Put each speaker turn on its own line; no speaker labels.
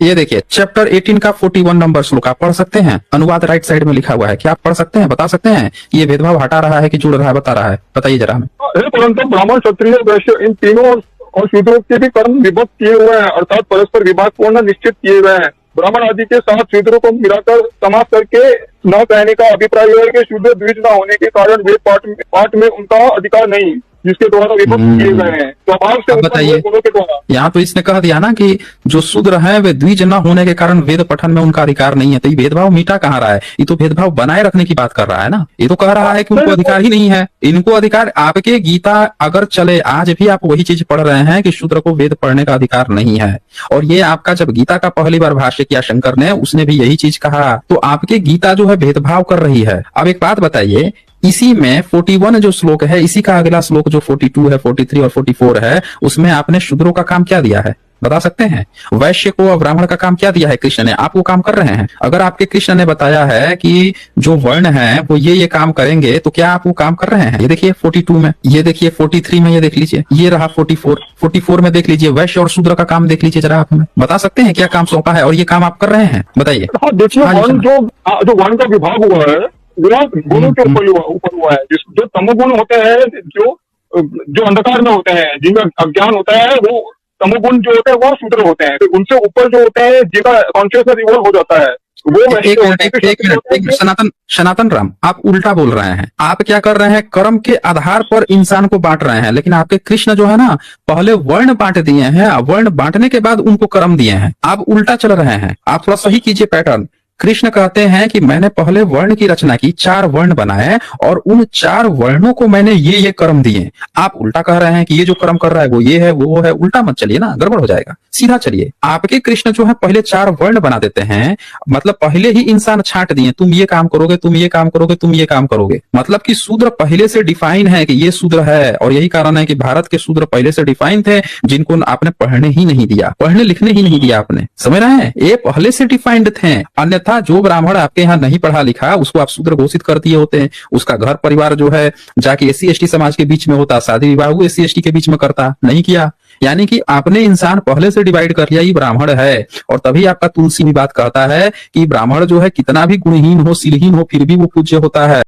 ये देखिए चैप्टर 18 का 41 नंबर श्लोक आप पढ़ सकते हैं। अनुवाद राइट साइड में लिखा हुआ है, क्या आप पढ़ सकते हैं, बता सकते हैं ये भेदभाव हटा रहा है कि जुड़ रहा है, बता रहा है, बताइए जरा हमें।
परंतु ब्राह्मण, क्षत्रिय, वैश्य इन तीनों और शूद्रों के भी कर्म विभक्त किए हुए हैं, अर्थात परस्पर विभाग पूर्ण निश्चित किए गए हैं। ब्राह्मण आदि के साथ शूद्रों को मिलाकर समाप्त करके न कहने का अभिप्राय है कि शूद्र द्विज न होने के कारण वेद पाठ में उनका अधिकार नहीं, जिसके द्वारा विभक्त किए गए हैं। स्वभाव से
बताइए,
गुणों के द्वारा
यहाँ तो इसने कह दिया ना कि जो शूद्र हैं वे द्विज न होने के कारण वेद पठन में उनका अधिकार नहीं है। तो ये भेदभाव मिटा कहाँ रहा है? ये तो भेदभाव बनाए रखने की बात कर रहा है ना। ये तो कह रहा है कि उनको अधिकार ही नहीं है। इनको अधिकार, आपके गीता अगर चले आज भी आप वही चीज पढ़ रहे हैं कि शूद्र को वेद पढ़ने का अधिकार नहीं है। और ये आपका जब गीता का पहली बार भाष्य किया शंकर ने, उसने भी यही चीज कहा। तो आपके गीता जो है भेदभाव कर रही है। अब एक बात बताइए, इसी में 41 जो श्लोक है, इसी का अगला श्लोक जो 42 है, 43 और 44 है, उसमें आपने शूद्रों का काम क्या दिया है बता सकते हैं? वैश्य को और ब्राह्मण का काम क्या दिया है कृष्ण ने? आप वो काम कर रहे हैं? अगर आपके कृष्ण ने बताया है कि जो वर्ण है वो ये काम करेंगे, तो क्या आप वो काम कर रहे हैं? ये देखिए 42 में, ये देखिए 43 में, ये देख लीजिए, ये रहा 44 में देख लीजिए, वैश्य और शूद्र का काम देख लीजिए जरा। आप हमें बता सकते हैं क्या काम सौंपा है और ये काम आप कर रहे हैं? बताइए।
देखिए, वर्ण जो वर्ण का विभाग हुआ है गुणों के ऊपर हुआ है। जो तमोगुण होते हैं, जो अंधकार में होते हैं, जिनका अज्ञान होता है, वो तमोगुण जो होते हैं वो शूद्र होते हैं। उनसे ऊपर जो होते हैं, जिनका कॉन्शियसनेस इवॉल्व हो जाता है, वो
एक मिनट सनातन राम, आप उल्टा बोल रहे हैं। आप क्या कर रहे हैं? कर्म के आधार पर इंसान को बांट रहे हैं, लेकिन आपके कृष्ण जो है ना, पहले वर्ण बांट दिए हैं, वर्ण बांटने के बाद उनको कर्म दिए हैं। आप उल्टा चल रहे हैं, आप थोड़ा सही कीजिए पैटर्न। कृष्ण कहते हैं कि मैंने पहले वर्ण की रचना की, 4 वर्ण बनाए और उन 4 वर्णों को मैंने ये कर्म दिए। आप उल्टा कह रहे हैं कि ये जो कर्म कर रहा है वो ये है, वो है। उल्टा मत चलिए ना, गड़बड़ हो जाएगा। सीधा चलिए। आपके कृष्ण जो है पहले 4 वर्ण बना देते हैं, मतलब पहले ही इंसान छांट दिए, तुम ये काम करोगे, तुम ये काम करोगे, तुम ये काम करोगे। मतलब कि शूद्र पहले से डिफाइन है कि ये शूद्र है। और यही कारण है कि भारत के शूद्र पहले से डिफाइन थे, जिनको आपने पढ़ने ही नहीं दिया, पढ़ने लिखने ही नहीं दिया आपने। समझ रहे हैं? ये पहले से डिफाइंड थे। अन्यथा जो ब्राह्मण आपके यहाँ नहीं पढ़ा लिखा, उसको आप शूद्र घोषित कर दिए होते हैं। उसका घर परिवार जो है जाके SC ST समाज के बीच में होता, शादी विवाह SC ST के बीच में करता, नहीं किया। यानी कि आपने इंसान पहले से डिवाइड कर लिया, ये ब्राह्मण है। और तभी आपका तुलसी भी बात कहता है कि ब्राह्मण जो है कितना भी गुणहीन हो, शीलहीन हो, फिर भी वो पूज्य होता है।